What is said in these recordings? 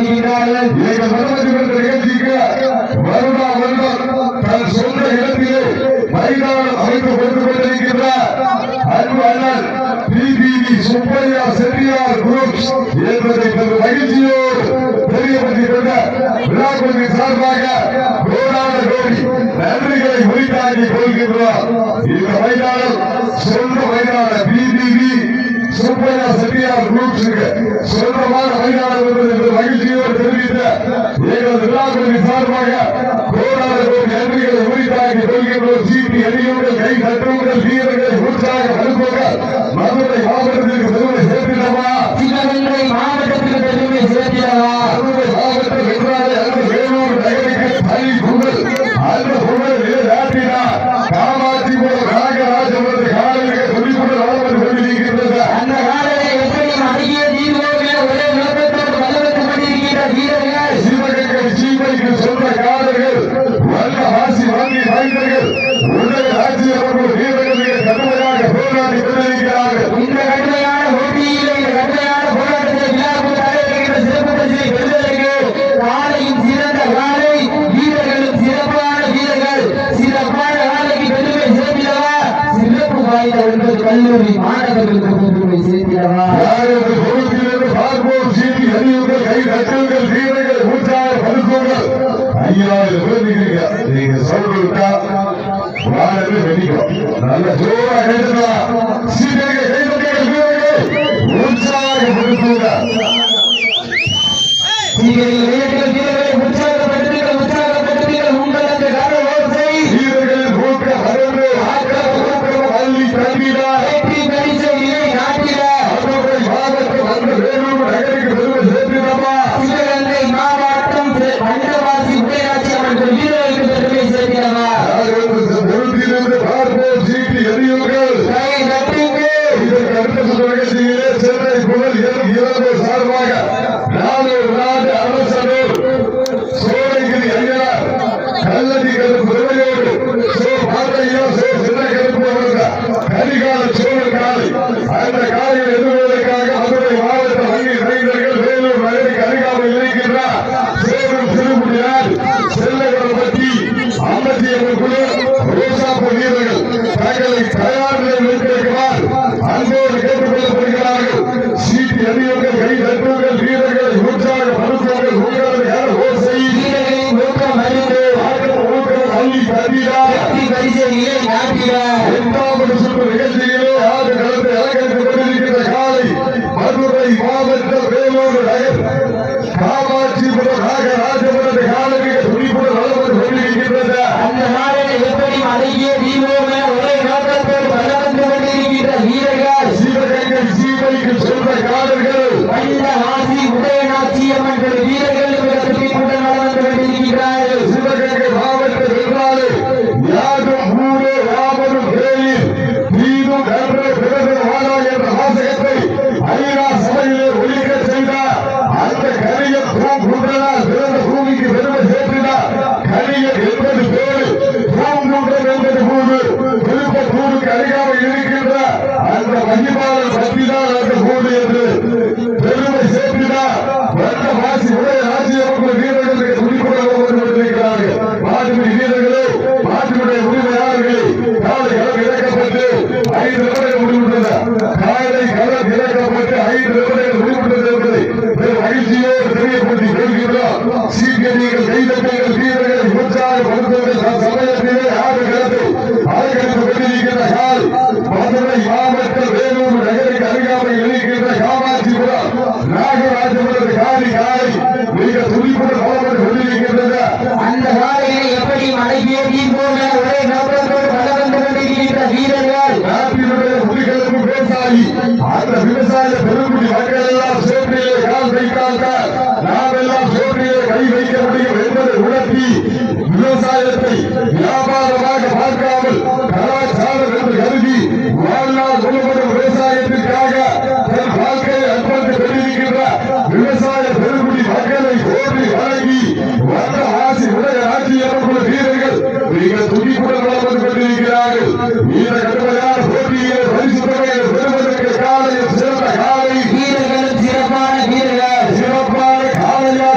கொண்டிருக்கிறார்கள். நிகழ்ச்சிக்கு வருடா வருடம் தன் சொந்த இடத்திலே மைதானம் அமைத்துக் கொடுத்துக் கொண்டிருக்கின்றார் அன்பு அண்ணன் பிபிவி சுப்பையா செட்டியார் குரூப்ஸ் என்பதை மகிழ்ச்சியோடு தெரியப்படுத்திக் கொண்ட விழாக்குழுவின் சார்பாக கோடான கோடி நன்றிகளை உரித்தாக்கிக் கொள்கின்றோம். இந்த மைதானம் சொந்த மைதான பிபிவி சுப்பையா செட்டியார் குரூப்ஸுக்கு சொந்தமான மைதானம் என்பது மகிழ்ச்சியோடு தெரிவித்த எங்களது விழாக்குழுவின் சார்பாக கோடான கோடி நன்றிகளை உரித்தாக்கிக் கொள்கின்றோம். சீட்டி அணியுங்கள், கை தட்டுங்கள், வீரர்களை உற்சாக அனுப்புங்கள். மதுரை மாவட்டத்திற்கு பெருமை சேர்த்திடவா? சிவகங்கை மாவட்டத்திற்கு பெருமை சேர்த்திடவா? மதுரை மாவட்டம் என்றாலே அந்த வேலூர் நகருக்கு தனி புகழ். அந்த புகழ் நாட்டினார் காமாட்சிபுரம் நாகராஜபுரத்து காலையில் துடிப்புடன் வளர்ந்து கொண்டிருக்கின்றது. அந்த காலையை எப்படி அழகிய தீர்வோடு ஒரே நோக்கத்தோடு வளர்ந்து கொண்டிருக்கின்ற வீரர்கள் சிவகங்கை சீமைக்கு சொந்த காலர்கள் வல்ல வாசி வாங்கி வாய்ந்தர்கள் உலக ராஜ்யவர்கள் வீரர்களுக்கு கடுமையாக போராடி கொண்டிருக்கிறார்கள். இந்த கடுமையான போட்டியிலே இந்த கடுமையான போராட்டத்தை விழாக்குள் தலைவர்கின்ற சிறப்பு பரிசினை பெறுவதற்கு காலையும் சிறந்த காலை வீரர்களும் சிறப்பான வீரர்கள் சிறப்பான காலைக்கு பெருமை சேர்த்திடவா? சிறப்பு வாய்ந்த ஒன்பது கல்லூரி மாணவர்களுக்கு பெருமை சேர்த்திடவா? யாருக்கு பொறுப்பிலிருந்து பார்ப்போம். சீட்டி அணியுங்கள், கை தட்டுங்கள், வீரர்கள் உற்சாக படுத்துங்கள். 5000 பேர் நீங்க சொல்லிட்டா வாழவே வெடிக்கும். நல்ல ஜோரா கேட்டுக்கலாம். சீட்டர்கள், கை தட்டுங்கள், வீரர்கள் உற்சாகப்படுத்துங்க. வீரர்களை உற்சாகப்படுத்துங்கள், உற்சாகப்படுத்துங்கள். உங்கள் அந்த கால ஓசை வீரர்களின் ஊக்கம் அருள் ஆக்கம் ஊக்கம் அள்ளி தள்ளினார். வெற்றி பரிசை இலை நாட்டிட மதுரை மாவட்டம் அந்த வேலூர் நகருக்கு பெருமை சேர்த்திடவா? சிவகங்கை மாவட்டம் பண்டவாசி உடையாட்சி அவர்கள் வீரர்களுக்கு பெருமை சேர்த்திடவா? பொறுப்பிலிருந்து பார்ப்போம். சீட்டி எரியுங்கள், கை தட்டுங்கள். இதற்கு அடுத்த நிகழ்ச்சியிலே சென்னை புகழ் இளம்பு சார்பாக நாளூர் நாடு அரசனூர் சோழகிரி ஐயனார் கல்லதி கருப்பு பெருமையோடு சோ பார்த்தையோ சோ சின்ன கருப்பு அவர்கள் கரிகால சோழர் காலை அந்த காலையில் எதிர்வதற்காக மதுரை மாவட்ட வங்கி இளைஞர்கள் வேலூர் நகருக்கு அருகாமையில் இருக்கின்றார். சேரும் சிறுமுடியார் செல்லகரப்பட்டி அம்மத்தியம்மன் குழு ரோசாப்பு வீரர்கள் தங்களை தயார் நிலையில் வைத்திருக்கிறார். அன்போடு கேட்டுக் கொள்ளப்படுகிறார்கள். சீட்டி அணியுங்கள், கை தட்டுங்கள், வீரர்களை உற்சாகப்படுத்துங்கள். உங்களது கர ஓசை வீரர்களின் ஊக்கம் அறிந்து ஊக்கம் அள்ளி தள்ளினார். வெற்றி பரிசை இலை நாட்டிட 8வது சுற்று நிகழ்ச்சியிலே ஆடு களத்தை அலங்கரித்துக் கொண்டிருக்கின்ற காலை மதுரை மாவட்டம் வேலூர் நகர் காமாட்சிபுரம் நாகராஜபுரத்து காலைக்கு துடிப்புடன் வளர்ந்து கொண்டிருக்கின்றது. அந்த நாளில் எப்படி அழகிய தீபோமே ஒரே நோக்கத்தோடு வளர்ந்து கொண்டிருக்கின்ற வீரர்கள் சிவகங்கை சீமைக்கு சொந்த காலர்கள் வந்த ஆசி உதயநாச்சி அம்மன்கள் வீரர்கள் துடிப்புடன் வளர்ந்து கொண்டிருக்கிறார்கள். சிவகங்கை மாவட்டம் என்றாலே யாரும் ஊரே யாவரும் வேலில் நீதும் கன்ற பிறகு வாழா என்ற வாசகத்தை ஐநா சபையிலே ஒழிக்க செய்தார். அந்த கலியன் பூங்குன்றனால் பிறந்த பூமிக்கு பெருமை சேர்த்தினார். கலியன் என்பது பேரு, பூங்குன்றம் என்பது ஊரு. திருப்பத்தூருக்கு அருகாமல் இருக்கின்ற அந்த மகிமாளர் பற்றினால் அந்த ஊரு என்று பெருமை சேர்த்தினார். வந்த வாசி உடைய ராஜ்யமக்கள் வீரர்களுக்கு துடிப்புடன் கொண்டிருக்கிறார்கள். மாட்டுப்படி வீரர்களே, மாட்டுடைய உரிமையாளர்களே, காலை களம் இறக்கப்பட்டு 5 நிமிடங்கள் முடிவுற்றது. காலை களம் இறக்கப்பட்டு 5 நிமிடங்கள் முடிவுற்றது என்பதை மகிழ்ச்சியோடு தெரியப்படுத்திக் கொள்கிறோம். சீக்கியங்கள், கைதட்டங்கள், வீரர்களை உற்சாகப்படுத்துவதில் சமயத்திலே ஆடு களத்தை அலங்கரித்துக் கொண்டிருக்கின்ற கால் மதுரை மாவட்டம் வேலூர் நகருக்கு அருகாமையில் இருக்கின்ற காமாட்சிபுரம் நாகராஜபுரத்து காலை மிக துடிப்புடன் வளர்ந்து கொண்டிருக்கின்றது. அந்த காலையை எப்படி அழகிய தீபோமே ஒரே நோக்கத்தோடு வளர்ந்து கொண்டிருக்கின்ற வீரர்கள் நாட்டினுடைய முதுகெலும்பு விவசாயி. அந்த விவசாய பெருங்குடி மக்கள் எல்லாம் சோற்றிலே கால் வைத்தால்தான் நாம் எல்லாம் சோற்றிலே கை வைக்க முடியும் என்பதை உணர்த்தி விவசாயத்தை வியாபாரமாக பார்க்காமல் கலாச்சாரம் என்று கருதி வாழ்நாள் முழுவதும் விவசாயத்திற்காக தன் வாழ்க்கையை அர்ப்பணித்துக் கொண்டிருக்கின்ற விவசாய பெருங்குடி மக்களை போற்றி வழங்கி வந்த ஆசி உடைய ராஜ்யமக்கள் வீரர்கள் மிக துடிப்புடன் வளர்ந்து கொண்டிருக்கிறார்கள். இந்த கடுமையான போட்டியிலே பரிசு தொகையை பெறுவதற்கு காலையில் சிறந்த காலை வீரர்களும் சிறப்பான வீரர்கள் சிறப்பான காலையா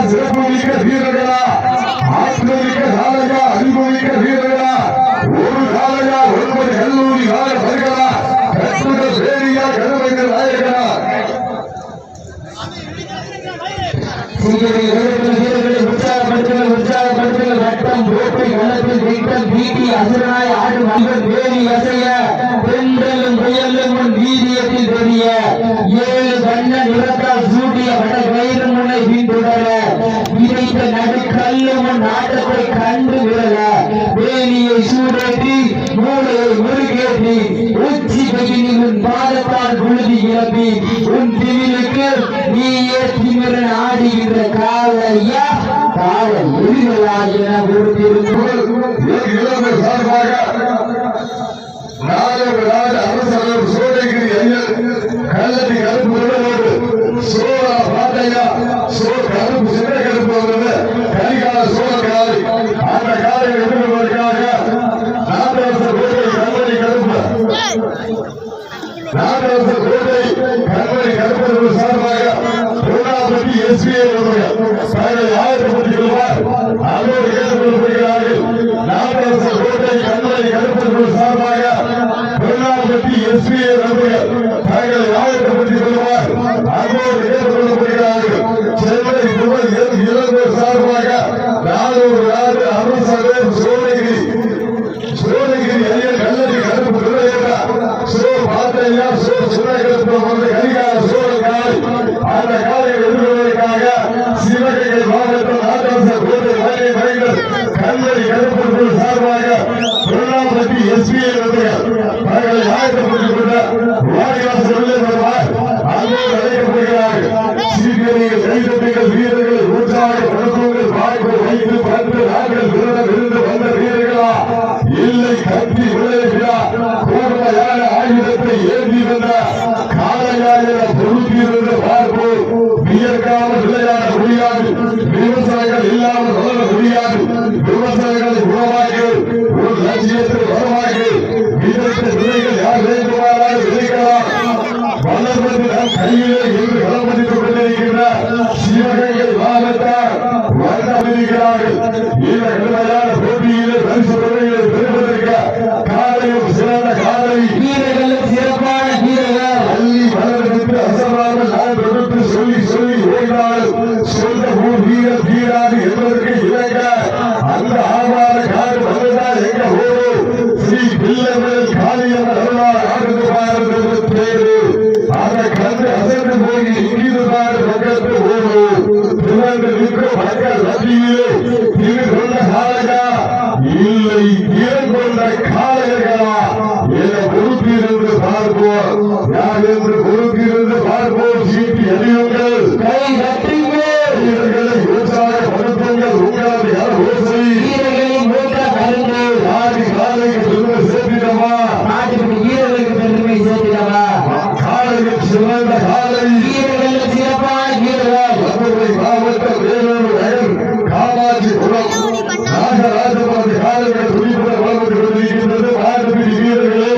வீரர்களை உற்சாகப்படுத்துங்கள் வட்டம் போட்டி களத்தில் வீட்டம் வீட்டி அசுரனாய் ஆடும் அன்பன் வேலி அசைய பெண்களும் புயலும் முன் வீதியத்தில் தெரிய 7 வண்ண நிறத்தால் சூட்டிய வட கயிறு முன்னை பின்தொடர விதைத்த நடுக்கல்லு முன் ஆட்டத்தை கண்டு விரல வேலியை சூடேற்றி மூளையை முருகேற்றி உச்சி பகினி உன் பாதத்தால் புழுதி இழப்பி உன் திமிழுக்கு நீயே திமிரன் ஆடுகின்ற காலையா காவல் எதிர்களா என கொடுத்திருந்தோம் சார்பாக அரசர் சோழகிரி ஐயர் கல்லடி கருப்பு சோழ பாட்டையா கருப்பு சின்ன கருப்பு வந்தது கரிகால சோழ காலை அந்த காலை எதிர்கொள்வதற்காக நாட்டரசர் கோட்டை கல்லடி கருப்பு நாட்டரசர் கோட்டை கல்லடி கருப்பு சார்பாக திருநாபதி எஸ்பிஐ தங்களை ஆயத்தப்படுத்திக் கொள்வார் அதோடு ஏற்றுக்கொள்ளப்படுகிறார்கள் நாட்டரசர் கோட்டை கல்லடி கருப்பு சார்பாக திருநாபதி எஸ்பிஐ தங்களை ஆயத்தப்படுத்திக் கொள்வார் அதோடு ஏற்றுக்கொள்ளப்படுகிறார்கள் சென்னை புகழ் இளங்கோர் சார்பாக 400 அரசர் சோழகிரி ஐயர் கல்லடி கருப்பு துறையேற்றா சோ பாத்தையா சோ சுரகரத்னம் வந்து கரிகால சோழ காலை அந்த காலையை எதிர்கொள்வதற்காக சிவகங்கை மாவட்டம் நாட்டரசர் கோட்டை மலை மைந்தர் கல்லடி கருப்பு சார்பாக திருநாபதி எஸ்பிஐ தங்களை ஆயத்தப்படுத்திக் கொண்ட வாடிவாசல் உள்ளே வருவார் அதோடு அழைக்கப்படுகிறார்கள் சீக்கிரங்கள் கைதட்டிகள் வீரர்கள் உற்சாகப்படுத்துங்கள் வாய்ப்பு வைத்து 10 நாட்கள் விரதம் இருந்து வந்த வீரர்களா இல்லை கத்தி விளையா கூர்மையான ஆயுதத்தை ஏந்தி வந்த காலையாயிர பொருத்தியிருந்து பார்ப்போம் வியர்க்காமல் விளையாட முடியாது விவசாயிகள் இல்லாமல் வளர முடியாது விவசாயிகளை உருவாக்கி ஒரு லட்சியத்தை வரவாக்கி விதைத்த விதைகள் யார் வேண்டுமானால் விதைக்கலாம் வளர்வது நம் கையிலே இன்று களமதித்துக் கொண்டிருக்கின்ற சிவகங்கை மாவட்டம் வந்தமிருக்கிறார்கள் இந்த கடுமையான போட்டியிலே பரிசு தொகையை பெறுவதற்கு காலையும் சிறந்த காலை வீரர்களும் சிறப்பான வீரர்கள் அள்ளி வளர்ந்து அசராமல் நான் தொடுத்து சொல்லி ஓய்ந்தால் சொந்த ஊர் வீரர் வீராது என்பதற்கு இலங்க அந்த ஆவார காடு வந்ததால் எங்க ஓடு ஸ்ரீ பிள்ளைகள் காளியம் அருளால் ஆடுது பாரத பேரு அதை கண்டு அசைந்து போய் இங்கிருந்தால் பக்கத்து ஓடு திறந்து நிற்கும் மக்கள் மத்தியிலே திரு கொண்ட காலையா இல்லை திறன் கொண்ட காலையர்களா என பொறுப்பிலிருந்து பார்ப்போம் யார் என்று பொறுப்பிலிருந்து பார்ப்போம் சீட்டி அறியுங்கள் கை கட்டுங்கள் வீரர்களை உற்சாகப்படுத்துங்கள் உங்களது யார் ஓசை வீரர்களின் மூத்த கருத்து ஆடி காலைக்கு பெருமை சேர்த்திடமா நாட்டுக்கு வீரர்களுக்கு பெருமை சேர்த்திடவா காலையில் சிறந்த காலை வீரர்களும் சிறப்பான வீரர்கள் மதுரை மாவட்டம் வேலூர் நகர் காமாட்சிபுரம் நாகராஜபுரம் காலைகள் துணிப்புடன் வளர்ந்து கொண்டிருக்கின்றது மாட்டுப்பிடி வீரர்களே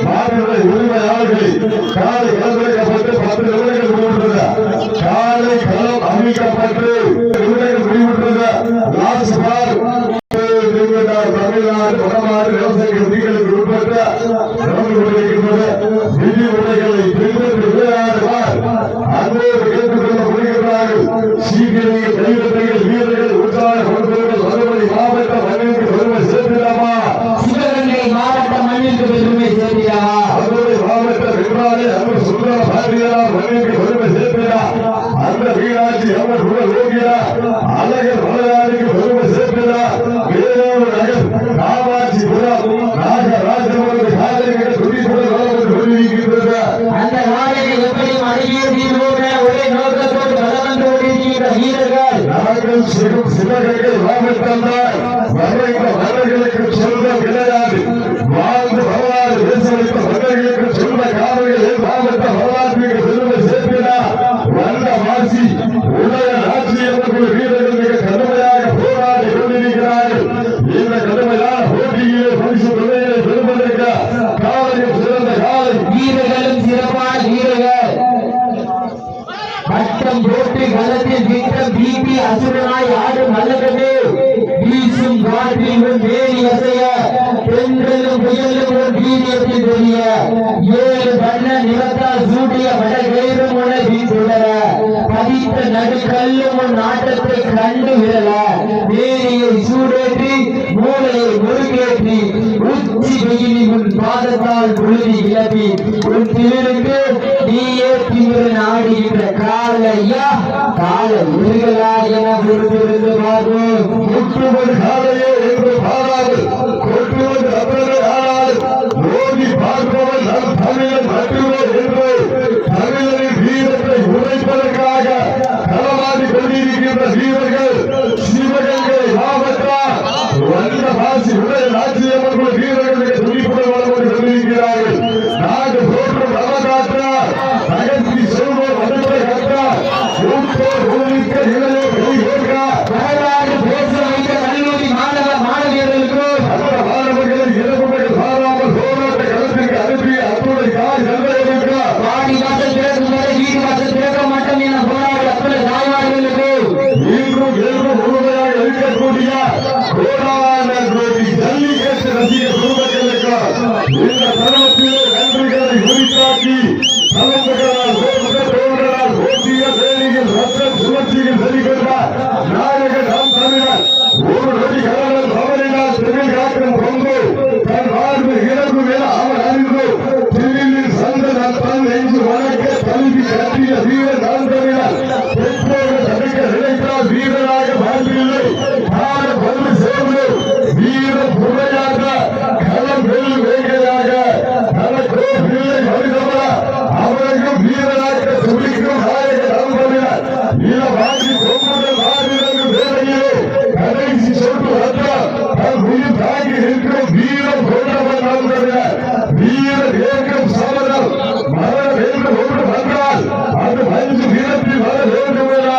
மாட்டுடைய உரிமையாளர்களே காலை களமிறக்கப்பட்டு 10 நிமிடங்கள் முடிவுற்றது காலை களம் அமைக்கப்பட்டு நிமிடங்கள் முடிவுற்றது லாஸ்ட் பால் தமிழ்நாடு வடமாறு விவசாய விதிகளுக்கு உட்பட்ட நடந்து கொண்டிருக்கின்றது விதிமுறைகளை பின்பற்றி விளையாடுவார் அன்போடு கேட்டுக் கொள்ளப்படுகிறார்கள் சீக்கிரங்கள் கைதட்டைகள் வீரர்கள் உற்சாகப்படுத்துவர்கள் மறுபடி மாவட்ட மண்ணிற்கு பெருமை சேர்த்திடாமா சிவகங்கை மாவட்ட மண்ணிற்கு பெருமை சேர்த்திடவா மதுரை மாவட்ட வென்றாலே அவர் சுந்தர பாண்டியரால் மண்ணிற்கு பெருமை சேர்த்திடா அந்த மீனாட்சி அவர் புகழ் ஓகியா அழகர் மலையாளிக்கு பெருமை சேர்த்திடா வேலூர் நகர் காமாட்சிபுரம் நாகராஜபுரம் காலைகள் துணிப்புடன் வளர்ந்து கொண்டிருக்கின்றது அந்த நாளைக்கு எப்படி மனைவியோட ஒரே நோக்கத்தோடு வளர்ந்து கொண்டிருக்கின்ற வீரர்கள் நாங்கள் சிவகங்கை மாவட்டம் தான் வரைந்த மன்னர்களுக்கு சொந்தம் கிடையாது வாழ்ந்து வரலாறு பேசவைத்த மன்னர்களுக்கு சொந்த காவல்கள் மாவட்ட வரலாற்றுக்கு பெருமை சேர்த்தினா வந்த வாசி உலக ஆட்சியர்கள் வீரர்கள் மிக கடுமையாக போராடி கொண்டிருக்கிறார்கள் இந்த கடுமையான போட்டியிலே பரிசு தொகையை பெறுவதற்கு காலையும் சிறந்த காலை வீரர்களும் சிறப்பான வீரர்கள் பட்டம் போட்டு களத்தில் வீட்டம் வீட்டி அசுரனாய் ஆடும் மல்லகமே வீசும் காற்றில் உன் வேலி அசைய பெண்களும் புயலும் உன் வீரியத்தில் தெரிய 7 வண்ண நிறத்தால் சூட்டிய வட கயிறு முனை வீசுடர பதித்த நடுக்கல்லு முன் ஆட்டத்தை கண்டு விரல வேரியை சூடேற்றி மூளையை முருகேற்றி உச்சி வெயிலி உன் பாதத்தால் புழுதி கிளப்பி உன் திமிருக்கு நீயே திமிரன் ஆடுகின்ற காலையா காலை இருகளா என பொறுத்திருந்து பார்ப்போம். முற்றுவது காலையே என்று பாராமல் கொட்டுவது அப்பவே ஆனால் ஓடி பார்ப்பவன் நம் தமிழன் மட்டுமே என்று தமிழரின் வீரத்தை உழைப்பதற்காக களமாடி கொண்டிருக்கின்ற வீரர்கள் சிவகங்கை மாவட்ட வந்தவாசி உடைய ராஜ்யமன்ற வீரர்களுக்கு துணிப்புடன் வாழ்ந்து கொண்டிருக்கிறார்கள். நாங்கள் தோற்றும் ரவகாற்றா நகர்த்தி செல்வோம் மதுரை கட்டா மூத்தோர் ஊழிக்க இளைய வெளியேற்கா வரலாறு பேச வைத்த கல்லூரி மாணவ மாணவியர்களுக்கு அந்த மாணவர்களை இறப்புகள் மாறாமல் போராட்ட களத்திற்கு அனுப்பி அத்துடைய காய் செல்வதற்கா வாடி வாசல் திறக்கும் வரை வீடு வாசல் திறக்க மாட்டோம் என போராடி அத்தனை தாய்மார்களுக்கு இன்றும் என்றும் முழுமையாக இருக்கக்கூடிய கோடான கோடி ஜல்லிக்கட்டு ரசிக குடும்பங்களுக்கு இந்த தருணத்திலே நன்றிகளை உரித்தாக்கி தலைமுகளால் தோன்றனால் ஓட்டிய வேலையில் ரத்தம் சுழற்சியில் வெளிக்கொண்டார் நாயக நாம் தமிழர் ஒரு நொடி கடவுள் தவறினால் தெருவில் காக்கும் கொண்டு தன் வாழ்வு இறப்பு என அவர் அறிந்து திருவிழில் சந்தன தன் நெஞ்சு வணக்க கல்வி கட்டிய வீரர் நான் தமிழர் பெற்றோர்கள் தடுக்க நினைத்தால் வீரராக வாழ்வில்லை கால பந்து சேர்ந்து வீர புகையாக களம் வெல் வேகையாக தனக்கோ பிள்ளை மனிதவர அவரையும் வீரராக துடிக்கும் நாயக நாம் தமிழர் இள வாங்கி கொம்புகள் ஆடிரங்கு வேலையிலே கடைசி சொட்டு வந்தால் தன் உயிர் தாங்கி நிற்கும் வீரம் கொண்டவர் நாம் தமிழர் வீர ஏற்கும் சமரம் மரண வேண்டும் ஒன்று வந்தால் அது மஞ்சு வீரத்தில் வர வேண்டும் என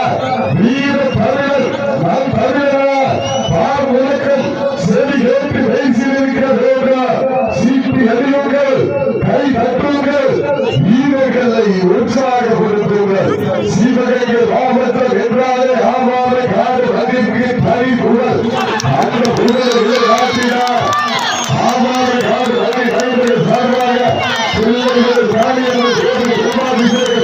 வீர தமிழர் நம் தமிழர் பார் உலகம் செவி ஏற்று வயசில் இருக்கிற சீட்டி அறியுங்கள் கை தட்டுங்கள் வீரர்களை உற்சாகப்படுத்துங்கள். சிவகங்கை மாவட்டம் என்றாலே ஆமாவை காடு மதிப்பு தனி புகழ் அந்த புகழை காட்டினார் ஆமாவை காடு மதி கைகள் சார்பாக பிள்ளைகள் ராணியம்மன் கோவில் கும்பாபிஷேக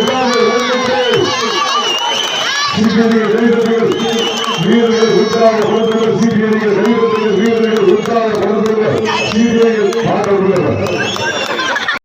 வீரர்கள் உற்சாகப்படுத்துங்கள். வீரர்கள் உற்சாகப்படுத்துங்கள்.